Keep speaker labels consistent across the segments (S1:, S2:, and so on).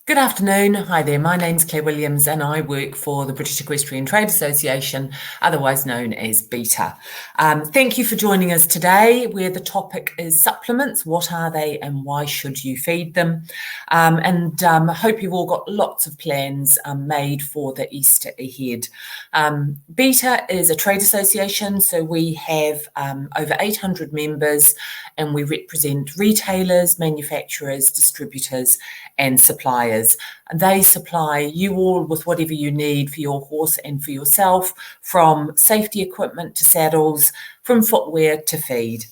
S1: Good afternoon. Hi there. My name's Claire Williams and I work for the British Equestrian Trade Association, otherwise known as BETA. Thank you for joining us today, where the topic is supplements. What are they and why should you feed them? I hope you've all got lots of plans made for the Easter ahead. BETA is a trade association, so we have over 800 members and we represent retailers, manufacturers, distributors and suppliers. They supply you all with whatever you need for your horse and for yourself, from safety equipment to saddles, from footwear to feed.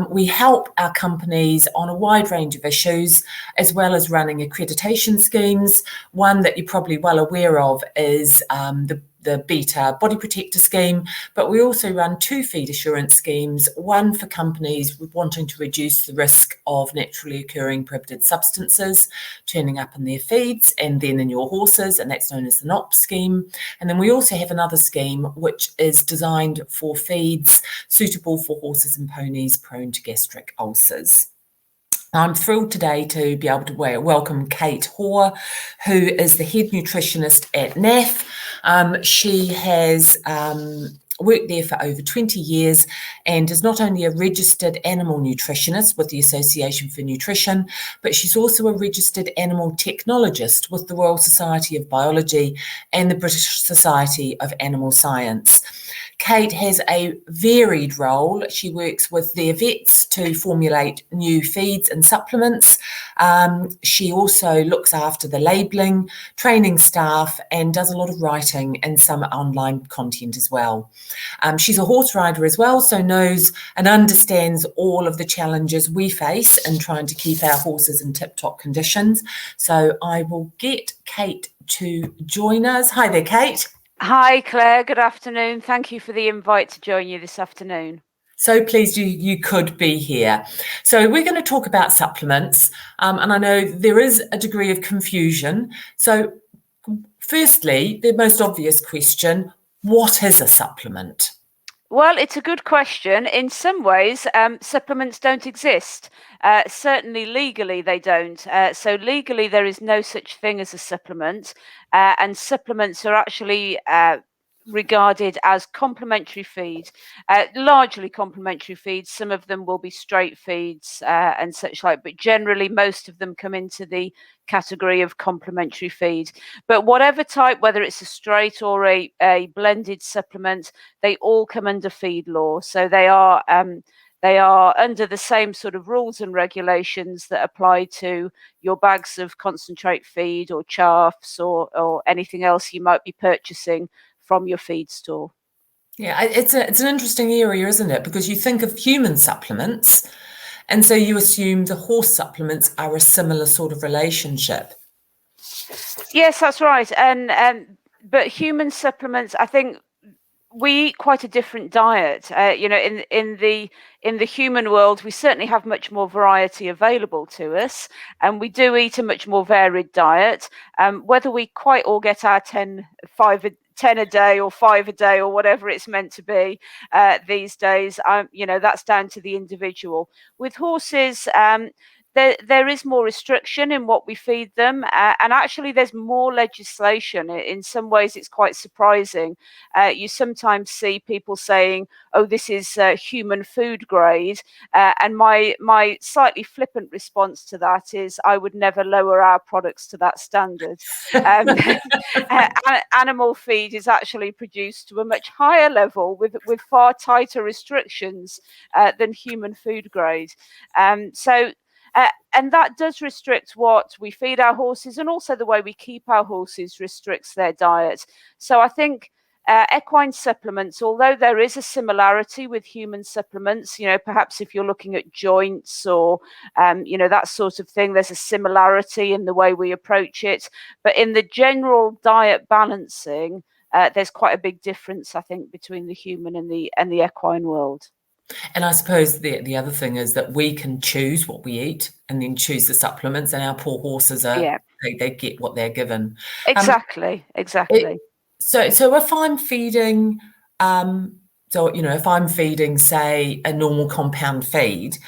S1: We help our companies on a wide range of issues, as well as running accreditation schemes. One that you're probably well aware of is the BETA Body Protector Scheme, but we also run two feed assurance schemes, one for companies wanting to reduce the risk of naturally occurring prohibited substances turning up in their feeds and then in your horses, and that's known as the NOP scheme. And then we also have another scheme which is designed for feeds suitable for horses and ponies prone to gastric ulcers. I'm thrilled today to be able to welcome Kate Hore, who is the head nutritionist at NAF. She has worked there for over 20 years and is not only a registered animal nutritionist with the Association for Nutrition, but she's also a registered animal technologist with the Royal Society of Biology and the British Society of Animal Science. Kate has a varied role. She works with their vets to formulate new feeds and supplements. She also looks after the labelling, training staff, and does a lot of writing and some online content as well. She's a horse rider as well, so knows and understands all of the challenges we face in trying to keep our horses in tip-top conditions. So I will get Kate to join us. Hi there, Kate.
S2: Hi, Claire. Good afternoon. Thank you for the invite to join you this afternoon.
S1: So pleased you could be here. So we're going to talk about supplements, and I know there is a degree of confusion. So firstly, the most obvious question, what is a supplement?
S2: Well, it's a good question. In some ways, supplements don't exist. Certainly legally, they don't. So legally, there is no such thing as a supplement. And supplements are actually regarded as complementary feed, largely complementary feeds. Some of them will be straight feeds and such like, but generally most of them come into the category of complementary feed. But whatever type, whether it's a straight or a blended supplement, they all come under feed law. So they are under the same sort of rules and regulations that apply to your bags of concentrate feed or chaffs or anything else you might be purchasing from your feed store.
S1: Yeah, it's an interesting area, isn't it? Because you think of human supplements, and so you assume the horse supplements are a similar sort of relationship.
S2: Yes, that's right. But human supplements, I think we eat quite a different diet. In the human world, we certainly have much more variety available to us, and we do eat a much more varied diet. Whether we quite all get our 10 a day or 5 a day or whatever it's meant to be these days, that's down to the individual. With horses, there is more restriction in what we feed them, and actually there's more legislation. In some ways it's quite surprising. You sometimes see people saying, oh, this is human food grade, and my slightly flippant response to that is I would never lower our products to that standard. Animal feed is actually produced to a much higher level with far tighter restrictions than human food grade. And that does restrict what we feed our horses, and also the way we keep our horses restricts their diet. So I think equine supplements, although there is a similarity with human supplements, perhaps if you're looking at joints or, that sort of thing, there's a similarity in the way we approach it. But in the general diet balancing, there's quite a big difference, I think, between the human and the equine world.
S1: And I suppose the other thing is that we can choose what we eat and then choose the supplements, and our poor horses they get what they're given.
S2: Exactly.
S1: So if I'm feeding, if I'm feeding, say, a normal compound feed,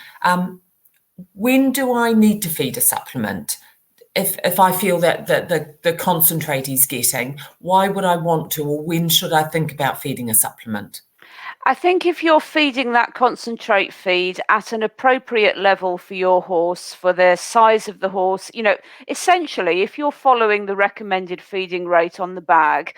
S1: when do I need to feed a supplement? if I feel that the concentrate he's getting, why would I want to, or when should I think about feeding a supplement?
S2: I think if you're feeding that concentrate feed at an appropriate level for your horse, for the size of the horse, essentially, if you're following the recommended feeding rate on the bag,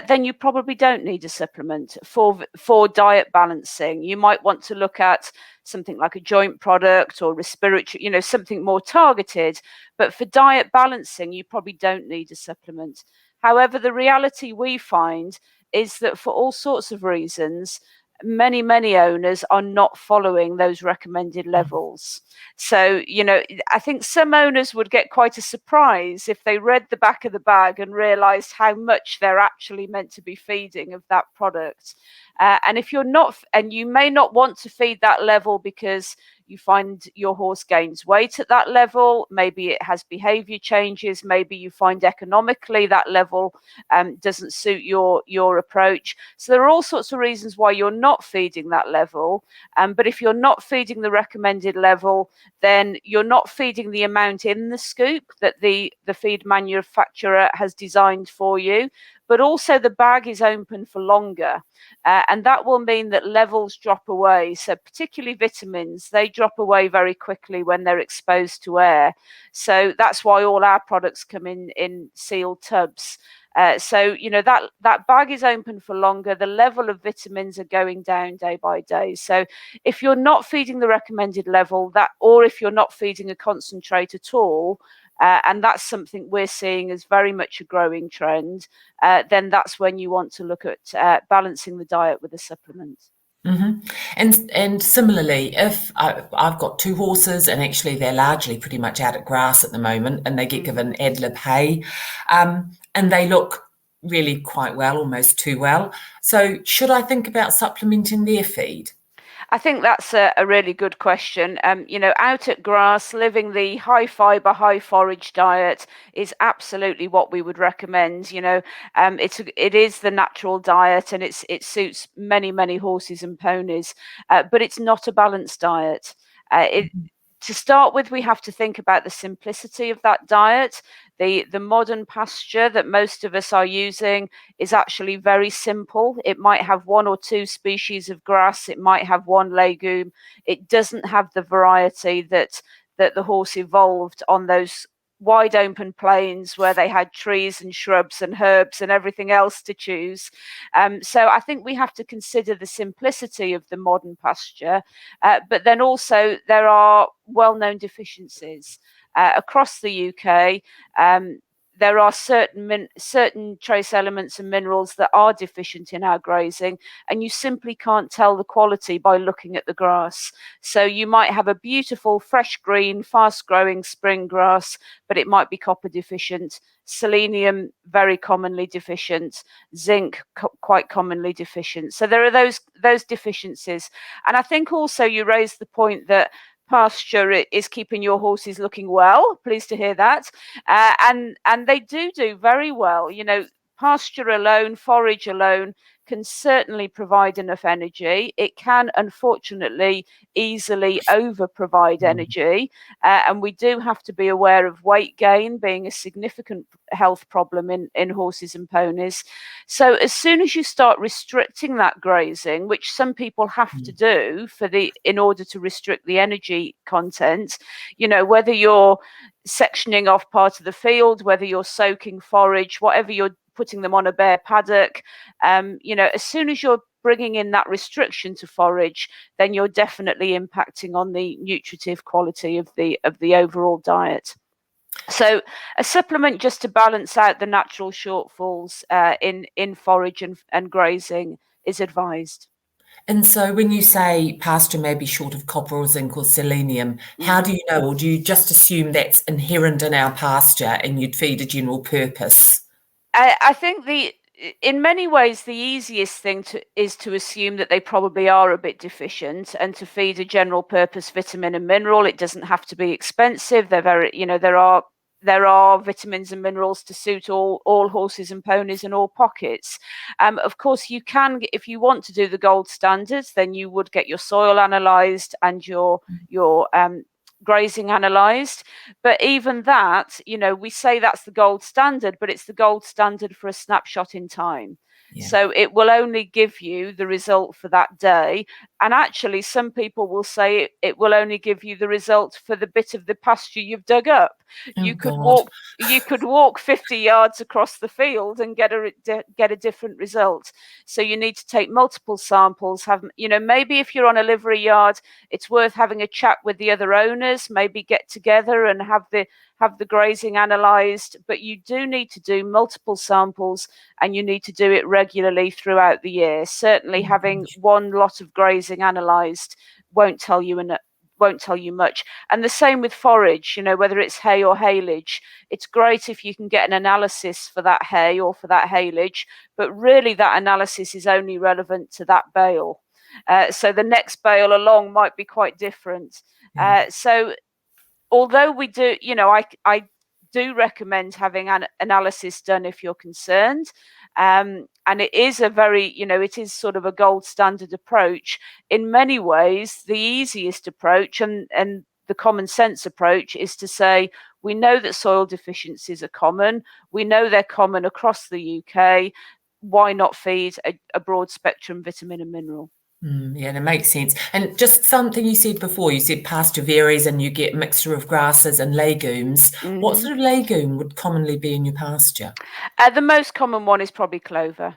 S2: then you probably don't need a supplement for diet balancing. You might want to look at something like a joint product or respiratory, something more targeted. But for diet balancing, you probably don't need a supplement. However, the reality we find is that for all sorts of reasons, many owners are not following those recommended levels. So, I think some owners would get quite a surprise if they read the back of the bag and realized how much they're actually meant to be feeding of that product. And if you're not, and you may not want to feed that level because you find your horse gains weight at that level, maybe it has behavior changes, maybe you find economically that level doesn't suit your approach. So there are all sorts of reasons why you're not feeding that level. But if you're not feeding the recommended level, then you're not feeding the amount in the scoop that the feed manufacturer has designed for you. But also the bag is open for longer, and that will mean that levels drop away. So particularly vitamins, they drop away very quickly when they're exposed to air. So that's why all our products come in sealed tubs. So that bag is open for longer. The level of vitamins are going down day by day. So if you're not feeding the recommended level, or if you're not feeding a concentrate at all, and that's something we're seeing as very much a growing trend, then that's when you want to look at balancing the diet with a supplement.
S1: Mm-hmm. And similarly, if I've got two horses and actually they're largely pretty much out at grass at the moment, and they get given ad lib hay, and they look really quite well, almost too well. So should I think about supplementing their feed?
S2: I think that's a really good question. Out at grass, living the high fiber, high forage diet is absolutely what we would recommend. It is the natural diet, and it suits many horses and ponies, but it's not a balanced diet. To start with, we have to think about the simplicity of that diet. The modern pasture that most of us are using is actually very simple. It might have one or two species of grass. It might have one legume. It doesn't have the variety that the horse evolved on those wide open plains where they had trees and shrubs and herbs and everything else to choose. So I think we have to consider the simplicity of the modern pasture, but then also there are well-known deficiencies across the UK. There are certain trace elements and minerals that are deficient in our grazing, and you simply can't tell the quality by looking at the grass. So you might have a beautiful, fresh green, fast-growing spring grass, but it might be copper deficient, selenium very commonly deficient, zinc quite commonly deficient. So there are those deficiencies. And I think also you raised the point that pasture is keeping your horses looking well. Pleased to hear that. And they do very well. Pasture alone, forage alone can certainly provide enough energy. It can, unfortunately, easily over provide energy. And we do have to be aware of weight gain being a significant health problem in horses and ponies. So as soon as you start restricting that grazing, which some people have to do in order to restrict the energy content, whether you're sectioning off part of the field, whether you're soaking forage, whatever you're putting them on a bare paddock, as soon as you're bringing in that restriction to forage, then you're definitely impacting on the nutritive quality of the overall diet. So a supplement just to balance out the natural shortfalls in forage and grazing is advised.
S1: And so when you say pasture may be short of copper or zinc or selenium, how do you know, or do you just assume that's inherent in our pasture and you'd feed a general purpose?
S2: I think in many ways, the easiest thing is to assume that they probably are a bit deficient, and to feed a general purpose vitamin and mineral. It doesn't have to be expensive. They're very, there are vitamins and minerals to suit all horses and ponies and all pockets. Of course, you can, if you want to do the gold standards, then you would get your soil analysed and your grazing analysed. But even that, we say that's the gold standard, but it's the gold standard for a snapshot in time. Yeah. So it will only give you the result for that day. And actually, some people will say it will only give you the result for the bit of the pasture you've dug up.
S1: Oh,
S2: you could
S1: God.
S2: you could walk 50 yards across the field and get a different result. So you need to take multiple samples. Maybe if you're on a livery yard, it's worth having a chat with the other owners, maybe get together and have the grazing analysed, but you do need to do multiple samples and you need to do it regularly throughout the year. Certainly having one lot of grazing analysed won't tell you much. And the same with forage, whether it's hay or haylage. It's great if you can get an analysis for that hay or for that haylage, but really that analysis is only relevant to that bale. So the next bale along might be quite different. So although we do, I do recommend having an analysis done if you're concerned. And it is it is sort of a gold standard approach. In many ways, the easiest approach and the common sense approach is to say, we know that soil deficiencies are common. We know they're common across the UK. Why not feed a broad spectrum vitamin and mineral?
S1: Yeah, that makes sense. And just something you said before, you said pasture varies and you get a mixture of grasses and legumes. Mm-hmm. What sort of legume would commonly be in your pasture?
S2: The most common one is probably clover.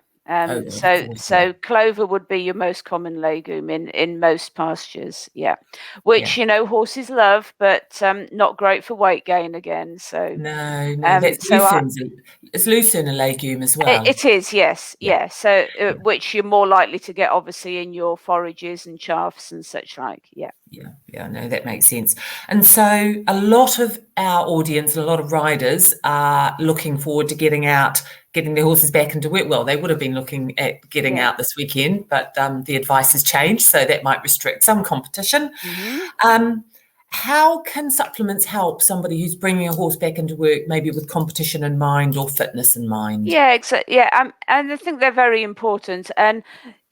S2: So clover would be your most common legume in most pastures, which horses love, but not great for weight gain again. So
S1: no, that's it's lucerne a legume as well.
S2: It is, yes, yeah. So which you're more likely to get, obviously, in your forages and chaffs and such like.
S1: No, that makes sense. And so a lot of our audience, a lot of riders are looking forward to getting their horses back into work. Well, they would have been looking at getting out this weekend, but the advice has changed, so that might restrict some competition. Mm-hmm. How can supplements help somebody who's bringing a horse back into work, maybe with competition in mind or fitness in mind?
S2: Yeah, exactly. Yeah, and I think they're very important. And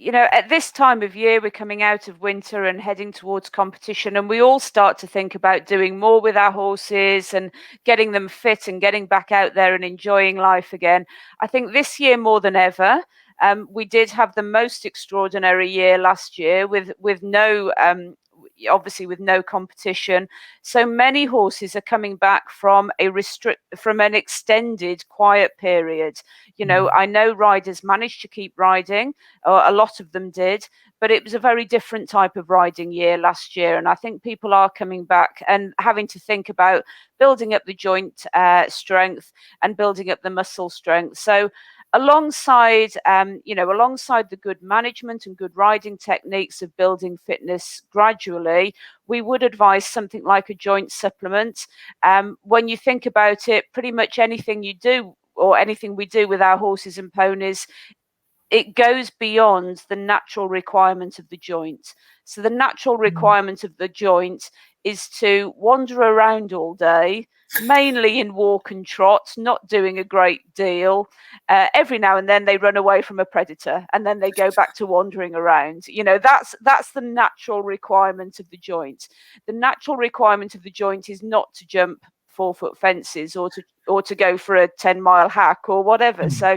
S2: at this time of year, we're coming out of winter and heading towards competition, and we all start to think about doing more with our horses and getting them fit and getting back out there and enjoying life again. I think this year more than ever, we did have the most extraordinary year last year with no. Obviously with no competition, so many horses are coming back from an extended quiet period. I know riders managed to keep riding, or a lot of them did, but it was a very different type of riding year last year, and I think people are coming back and having to think about building up the joint strength and building up the muscle strength. So alongside the good management and good riding techniques of building fitness gradually, we would advise something like a joint supplement. When you think about it, pretty much anything you do or anything we do with our horses and ponies, it goes beyond the natural requirement of the joint. So the natural requirement of the joint is to wander around all day, mainly in walk and trot, not doing a great deal. Every now and then they run away from a predator and then they go back to wandering around. That's the natural requirement of the joint. The natural requirement of the joint is not to jump 4-foot fences or to go for a 10-mile hack or whatever. So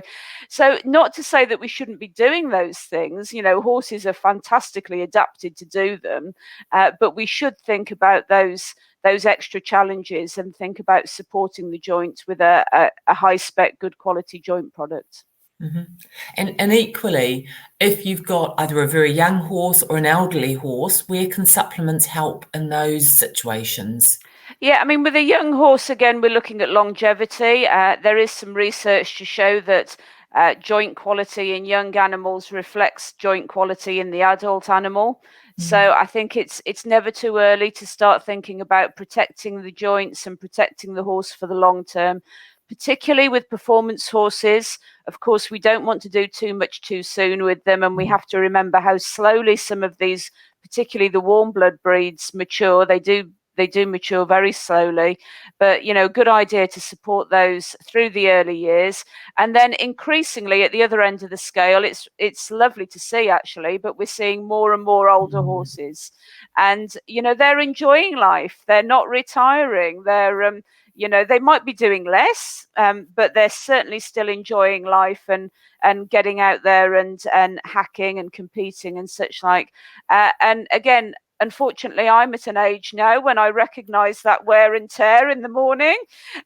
S2: not to say that we shouldn't be doing those things. Horses are fantastically adapted to do them, but we should think about those extra challenges and think about supporting the joint with a high spec, good quality joint product.
S1: Mm-hmm. And equally, if you've got either a very young horse or an elderly horse, where can supplements help in those situations?
S2: Yeah, I mean, with a young horse, again, we're looking at longevity. There is some research to show that joint quality in young animals reflects joint quality in the adult animal. So I think it's never too early to start thinking about protecting the joints and protecting the horse for the long term, particularly with performance horses. Of course, we don't want to do too much too soon with them, and we have to remember how slowly some of these, particularly the warm blood breeds, mature. They do they do mature very slowly, but good idea to support those through the early years. And then increasingly at the other end of the scale, it's lovely to see actually, but we're seeing more and more older horses, and they're enjoying life. They're not retiring. They're they might be doing less, but they're certainly still enjoying life and getting out there and hacking and competing and such like. And again, unfortunately, I'm at an age now when I recognise that wear and tear in the morning.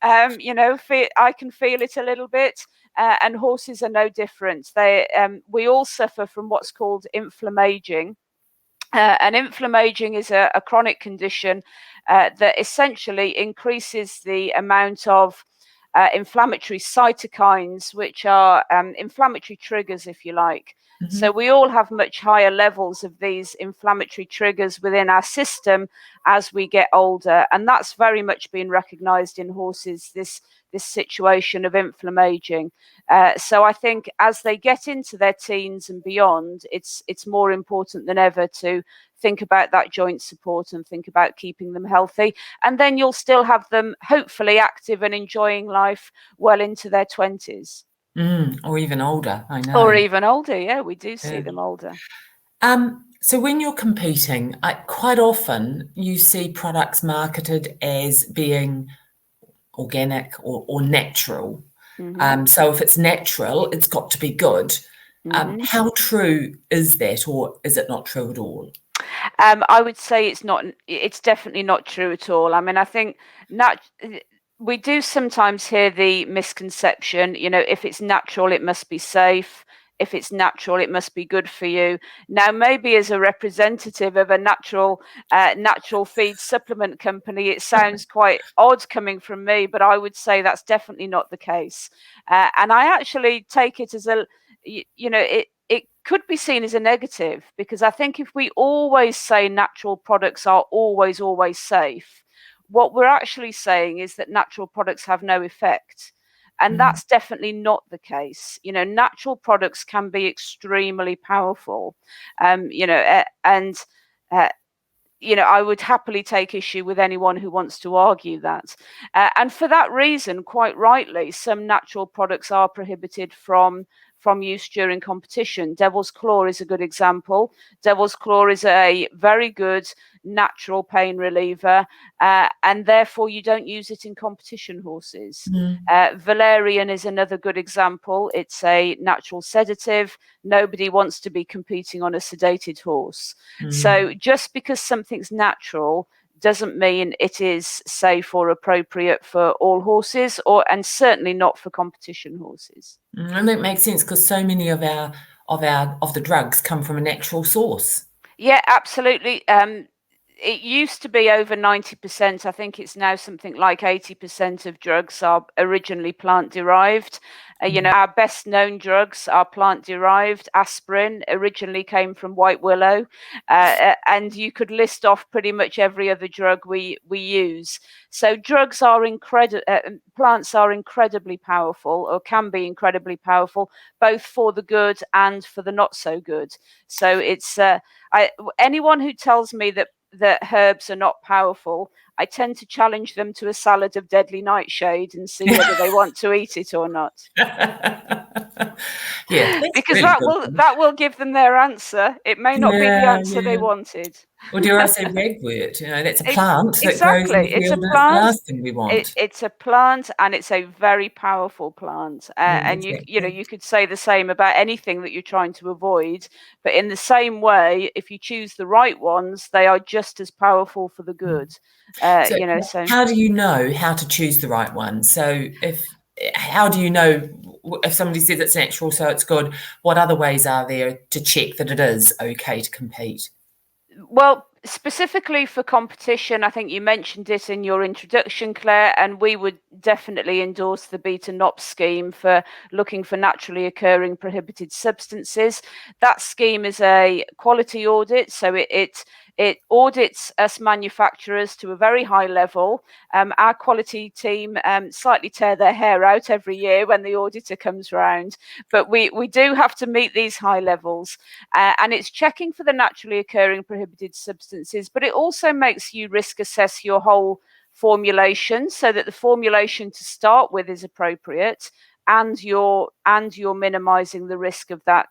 S2: I can feel it a little bit, and horses are no different. We all suffer from what's called inflammaging. And inflammaging is a chronic condition that essentially increases the amount of inflammatory cytokines, which are inflammatory triggers, if you like. So we all have much higher levels of these inflammatory triggers within our system as we get older, and that's very much been recognised in horses, this situation of inflammaging. So I think as they get into their teens and beyond, it's more important than ever to think about that joint support and think about keeping them healthy. And then you'll still have them hopefully active and enjoying life well into their 20s.
S1: Or even older, I know.
S2: Or even older, yeah, we do see them older.
S1: So when you're competing, quite often you see products marketed as being organic or natural. So if it's natural, it's got to be good. How true is that, or is it not true at all?
S2: I would say it's definitely not true at all. I mean, I think we do sometimes hear the misconception, if it's natural, it must be safe. If it's natural, it must be good for you. Now, maybe as a representative of a natural feed supplement company, it sounds quite odd coming from me, but I would say that's definitely not the case. And I actually take it as it could be seen as a negative, because I think if we always say natural products are always safe, what we're actually saying is that natural products have no effect. And that's definitely not the case. Natural products can be extremely powerful. I would happily take issue with anyone who wants to argue that. And for that reason, quite rightly, some natural products are prohibited from use during competition. Devil's Claw is a good example. Devil's Claw is a very good natural pain reliever, and therefore you don't use it in competition horses. Valerian is another good example. It's a natural sedative. Nobody wants to be competing on a sedated horse. So just because something's natural doesn't mean it is safe or appropriate for all horses, and certainly not for competition horses.
S1: And that makes sense, because so many of the drugs come from a natural source.
S2: Yeah, absolutely. It used to be over 90%. I think it's now something like 80% of drugs are originally plant derived. Our best known drugs are plant derived. Aspirin originally came from white willow, and you could list off pretty much every other drug we use. So drugs are plants are incredibly powerful, or can be incredibly powerful, both for the good and for the not so good. So it's anyone who tells me that herbs are not powerful, I tend to challenge them to a salad of deadly nightshade and see whether they want to eat it or not.
S1: Yeah,
S2: because
S1: really
S2: that will give them their answer. It may not be the answer they wanted.
S1: Or dare I say ragwort? That's a plant that
S2: exactly.
S1: grows in the field, and it's the last thing we want.
S2: It's a plant, and it's a very powerful plant. And
S1: exactly.
S2: you could say the same about anything that you're trying to avoid. But in the same way, if you choose the right ones, they are just as powerful for the good.
S1: So how do you know how to choose the right one? So how do you know if somebody says it's natural, so it's good? What other ways are there to check that it is okay to compete?
S2: Well, specifically for competition, I think you mentioned it in your introduction, Claire, and we would definitely endorse the Beta NOP scheme for looking for naturally occurring prohibited substances. That scheme is a quality audit, so it It audits us manufacturers to a very high level. Our quality team slightly tear their hair out every year when the auditor comes round, but we do have to meet these high levels, and it's checking for the naturally occurring prohibited substances, but it also makes you risk assess your whole formulation so that the formulation to start with is appropriate, and you're minimizing the risk of that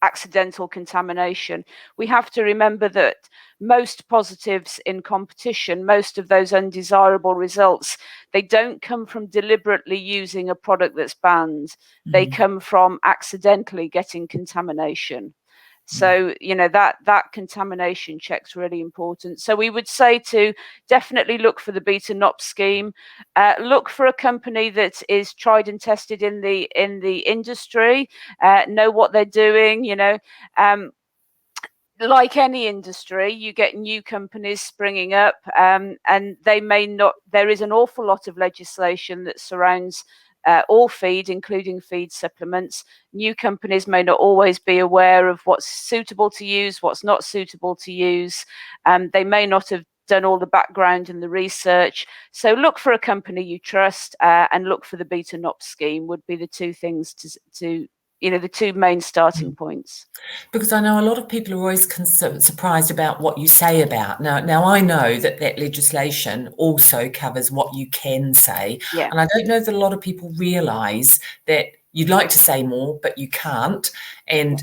S2: accidental contamination. We have to remember that most positives in competition, most of those undesirable results, they don't come from deliberately using a product that's banned. They come from accidentally getting contamination. So, that contamination check's really important. So we would say to definitely look for the beta NOP scheme, look for a company that is tried and tested in the industry, know what they're doing, like any industry, you get new companies springing up, and they may not, there is an awful lot of legislation that surrounds all feed, including feed supplements. New companies may not always be aware of what's suitable to use, what's not suitable to use. They may not have done all the background and the research. So look for a company you trust, and look for the beta NOP scheme would be the two things to the two main starting points.
S1: Because I know a lot of people are always surprised about what you say about. Now I know that legislation also covers what you can say.
S2: Yeah.
S1: And I don't know that a lot of people realise that you'd like to say more, but you can't. And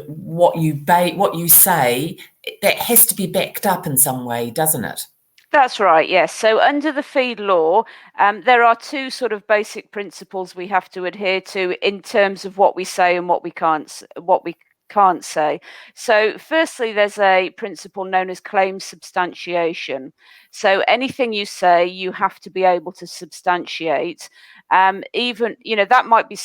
S1: what you say, that has to be backed up in some way, doesn't it?
S2: That's right, yes. So under the feed law, there are two sort of basic principles we have to adhere to in terms of what we say and what we can't say. So firstly, there's a principle known as claim substantiation. So anything you say, you have to be able to substantiate. Even that might be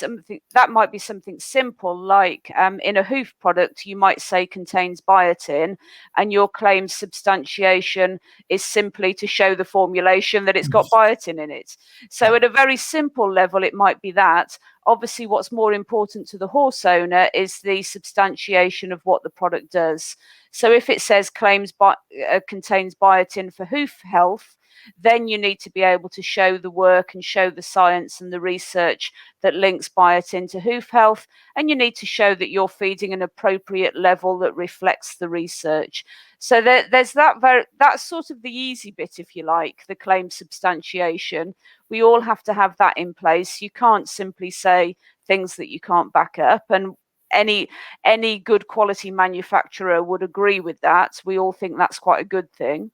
S2: something simple, like in a hoof product you might say contains biotin, and your claim substantiation is simply to show the formulation that it's got biotin in it. So at a very simple level it might be that. Obviously what's more important to the horse owner is the substantiation of what the product does. So if it says contains biotin for hoof health, then you need to be able to show the work and show the science and the research that links biotin to hoof health, and you need to show that you're feeding an appropriate level that reflects the research. So there's that's sort of the easy bit, if you like, the claim substantiation. We all have to have that in place. You can't simply say things that you can't back up, and any good quality manufacturer would agree with that. We all think that's quite a good thing.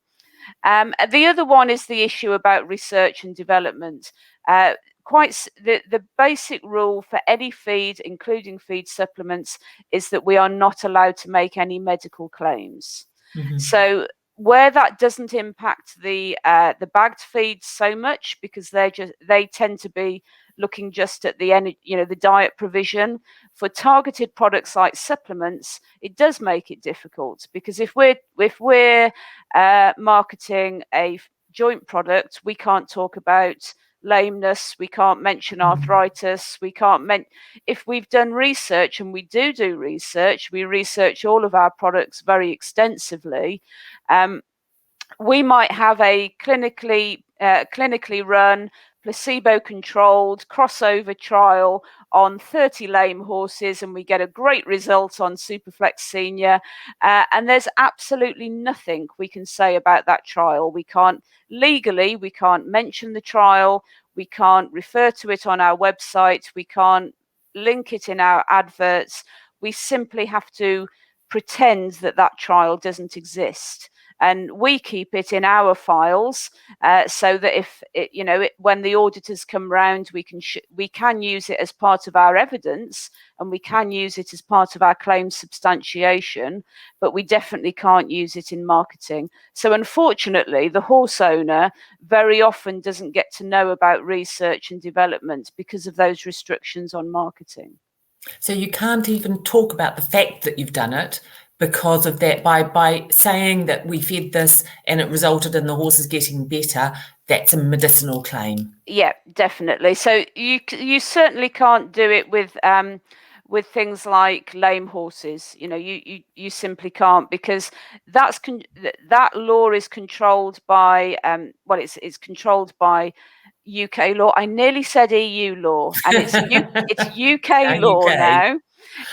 S2: The other one is the issue about research and development. The basic rule for any feed, including feed supplements, is that we are not allowed to make any medical claims. So where that doesn't impact the bagged feeds so much, because they tend to be looking just at the diet provision. For targeted products like supplements, it does make it difficult, because if we're marketing a joint product, we can't talk about lameness, we can't mention arthritis, we can't if we've done research, and we do research, we research all of our products very extensively. We might have a clinically run, placebo-controlled crossover trial on 30 lame horses, and we get a great result on Superflex Senior, and there's absolutely nothing we can say about that trial. We can't mention the trial, we can't refer to it on our website, we can't link it in our adverts. We simply have to pretend that trial doesn't exist. And we keep it in our files, so that when the auditors come round, we can use it as part of our evidence, and we can use it as part of our claim substantiation, but we definitely can't use it in marketing. So unfortunately, the horse owner very often doesn't get to know about research and development because of those restrictions on marketing.
S1: So you can't even talk about the fact that you've done it, because of that, by saying that we fed this and it resulted in the horses getting better, that's a medicinal claim.
S2: Yeah, definitely. So you certainly can't do it with with things like lame horses. You simply can't, because that law is controlled by it's controlled by UK law. I nearly said EU law, and it's UK law
S1: UK.
S2: now.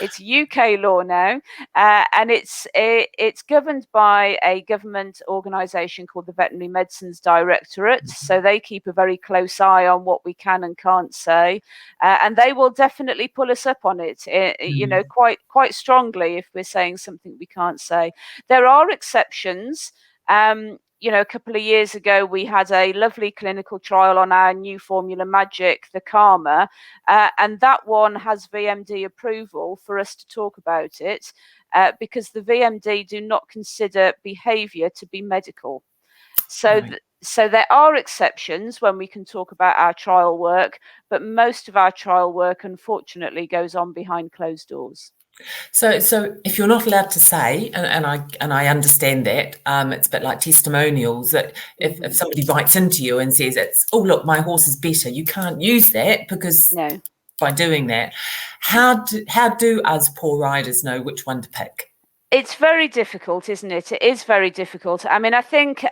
S2: It's UK law now, and it's governed by a government organisation called the Veterinary Medicines Directorate. So they keep a very close eye on what we can and can't say, and they will definitely pull us up on it. Quite strongly if we're saying something we can't say. There are exceptions. A couple of years ago, we had a lovely clinical trial on our new Formula Magic, the Karma, and that one has VMD approval for us to talk about it, because the VMD do not consider behaviour to be medical. So, so there are exceptions when we can talk about our trial work, but most of our trial work, unfortunately, goes on behind closed doors.
S1: So if you're not allowed to say, and I understand that, it's a bit like testimonials, that if somebody writes into you and says, oh look, my horse is better, you can't use that, because by doing that, how do us poor riders know which one to pick?
S2: It's very difficult, isn't it? It is very difficult. I mean, I think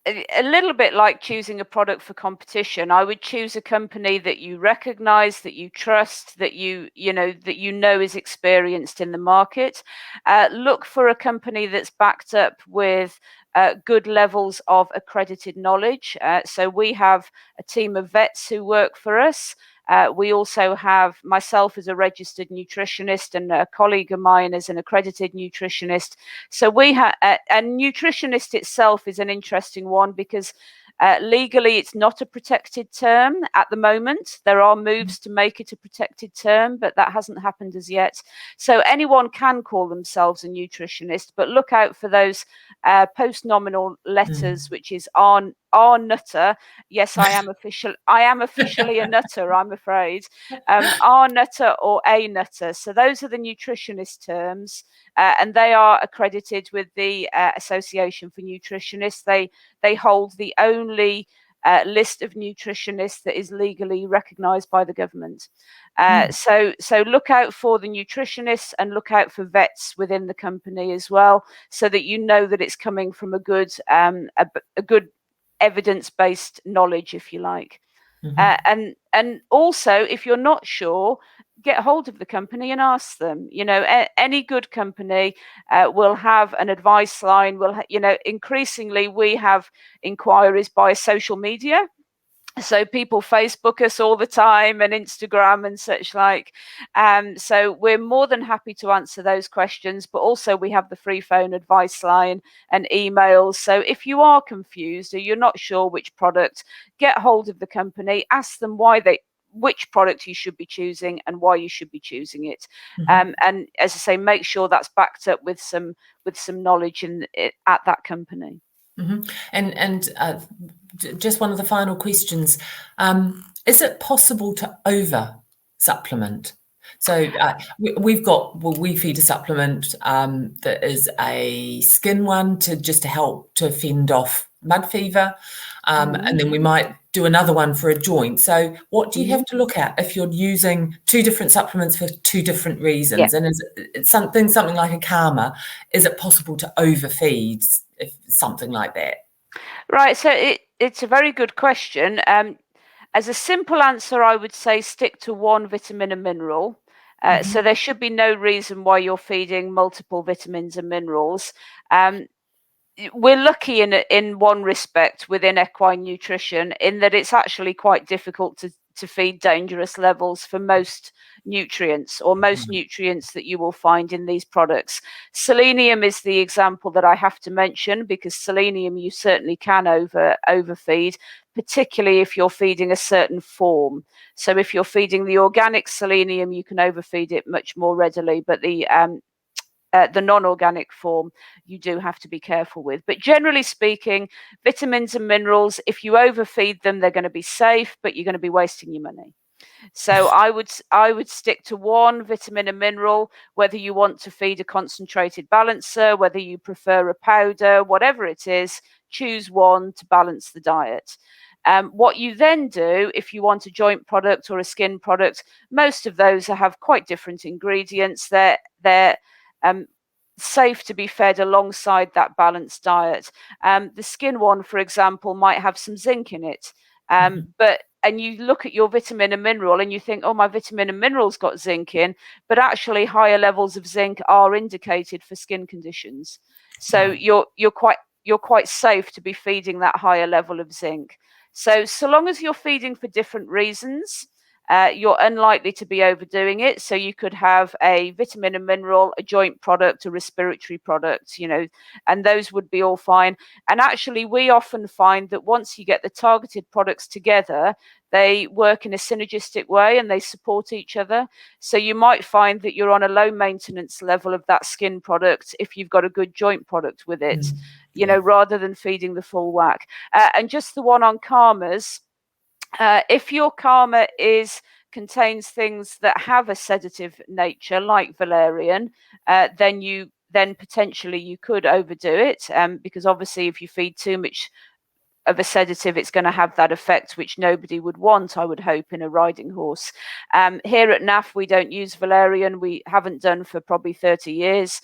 S2: a little bit like choosing a product for competition. I would choose a company that you recognize, that you trust, that you know is experienced in the market. Look for a company that's backed up with good levels of accredited knowledge. So we have a team of vets who work for us. We also have myself as a registered nutritionist, and a colleague of mine as an accredited nutritionist. So we have a nutritionist itself is an interesting one, because legally it's not a protected term at the moment. There are moves to make it a protected term, but that hasn't happened as yet. So anyone can call themselves a nutritionist, but look out for those post-nominal letters, which is RNutr. Yes, I am officially a nutter, I'm afraid. RNutr or ANutr. So those are the nutritionist terms, and they are accredited with the Association for Nutritionists. They hold the only list of nutritionists that is legally recognised by the government. So look out for the nutritionists, and look out for vets within the company as well, so that you know that it's coming from a good evidence-based knowledge, if you like. And also, if you're not sure, get hold of the company and ask them. Any good company will have an advice line. Increasingly we have inquiries by social media. So people Facebook us all the time, and Instagram and such like. So we're more than happy to answer those questions, but also we have the free phone advice line and emails. So if you are confused or you're not sure which product, get hold of the company, ask them which product you should be choosing and why you should be choosing it. And as I say, make sure that's backed up with some knowledge at that company.
S1: And just one of the final questions, is it possible to over supplement? So we feed a supplement that is a skin one to help to fend off mud fever, and then we might do another one for a joint. So what do you have to look at if you're using two different supplements for two different reasons? And is it something like a Karma, is it possible to overfeed if something like that?
S2: Right, so it's a very good question. As a simple answer, I would say stick to one vitamin and mineral. So there should be no reason why you're feeding multiple vitamins and minerals. We're lucky in one respect within equine nutrition, in that it's actually quite difficult to feed dangerous levels for most nutrients, or most nutrients that you will find in these products. Selenium is the example that I have to mention, because selenium you certainly can overfeed, particularly if you're feeding a certain form. So if you're feeding the organic selenium, you can overfeed it much more readily, but the non-organic form you do have to be careful with. But generally speaking, vitamins and minerals, if you overfeed them, they're going to be safe, but you're going to be wasting your money. So I would stick to one vitamin and mineral, whether you want to feed a concentrated balancer, whether you prefer a powder, whatever it is, choose one to balance the diet. What you then do, if you want a joint product or a skin product, most of those have quite different ingredients. They're safe to be fed alongside that balanced diet. The skin one, for example, might have some zinc in it, and you look at your vitamin and mineral and you think, oh, my vitamin and mineral's got zinc in, but actually higher levels of zinc are indicated for skin conditions. So you're quite safe to be feeding that higher level of zinc. So long as you're feeding for different reasons, you're unlikely to be overdoing it. So you could have a vitamin and mineral, a joint product, a respiratory product, and those would be all fine. And actually, we often find that once you get the targeted products together, they work in a synergistic way and they support each other. So you might find that you're on a low maintenance level of that skin product if you've got a good joint product with it, rather than feeding the full whack. And just the one on Karmas, if your Karma contains things that have a sedative nature, like valerian, then potentially you could overdo it, because obviously if you feed too much of a sedative, it's going to have that effect which nobody would want, I would hope, in a riding horse. Here at NAF, we don't use valerian. We haven't done for probably 30 years.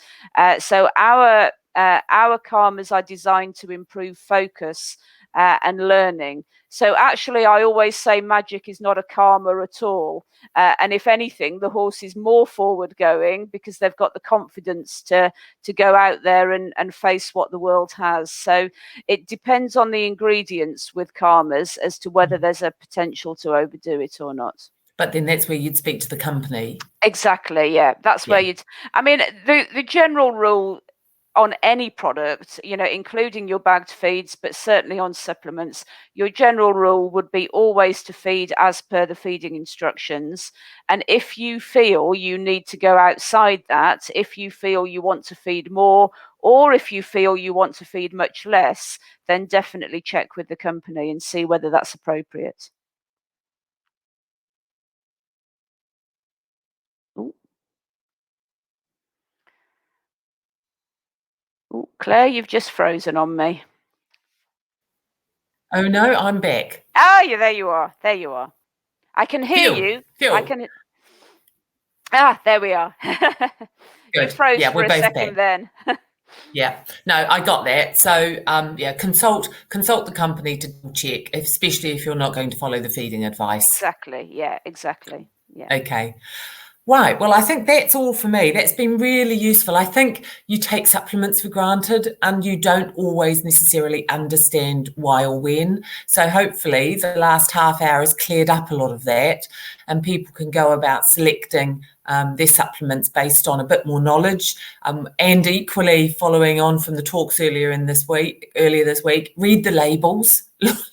S2: So our Karmas are designed to improve focus and learning. So actually, I always say magic is not a karma at all. And if anything, the horse is more forward going because they've got the confidence to go out there and face what the world has. So it depends on the ingredients with Karmas as to whether there's a potential to overdo it or not.
S1: But then that's where you'd speak to the company.
S2: Exactly, yeah. That's where the general rule on any product, including your bagged feeds, but certainly on supplements, your general rule would be always to feed as per the feeding instructions. And if you feel you need to go outside that, if you feel you want to feed more, or if you feel you want to feed much less, then definitely check with the company and see whether that's appropriate. Ooh, Claire, you've just frozen on me.
S1: Oh no, I'm back.
S2: Oh, yeah, there you are. There you are. I can hear you. I can. There we are. You froze for a second then.
S1: Yeah, no, I got that. So, consult the company to check, especially if you're not going to follow the feeding advice.
S2: Exactly. Yeah, exactly. Yeah.
S1: Okay. Right. Well, I think that's all for me. That's been really useful. I think you take supplements for granted and you don't always necessarily understand why or when. So hopefully the last half hour has cleared up a lot of that and people can go about selecting their supplements based on a bit more knowledge. And equally, following on from the talks earlier this week, read the labels,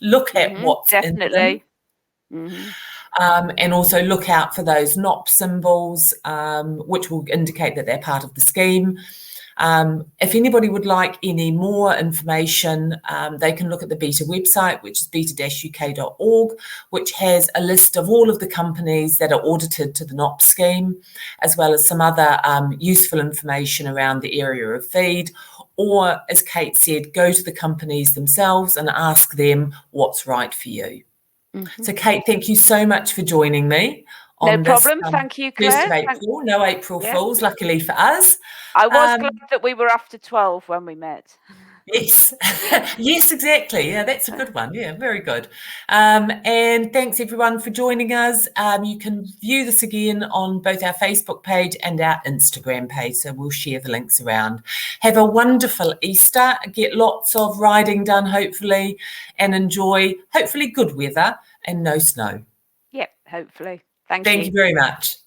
S1: look at what's
S2: definitely.
S1: in them. And also look out for those NOP symbols, which will indicate that they're part of the scheme. If anybody would like any more information, they can look at the BETA website, which is beta-uk.org, which has a list of all of the companies that are audited to the NOP scheme, as well as some other useful information around the area of feed. Or, as Kate said, go to the companies themselves and ask them what's right for you. So, Kate, thank you so much for joining me on
S2: this. No problem. Thank you, Claire.
S1: 1st of April. No April Fools, luckily for us.
S2: I was glad that we were after 12 when we met.
S1: Yes, yes, exactly. Yeah, that's a good one. Yeah, very good. And thanks everyone for joining us. You can view this again on both our Facebook page and our Instagram page. So we'll share the links around. Have a wonderful Easter. Get lots of riding done, hopefully, and enjoy, hopefully, good weather and no snow.
S2: Yep, hopefully. Thank you.
S1: Thank you very much.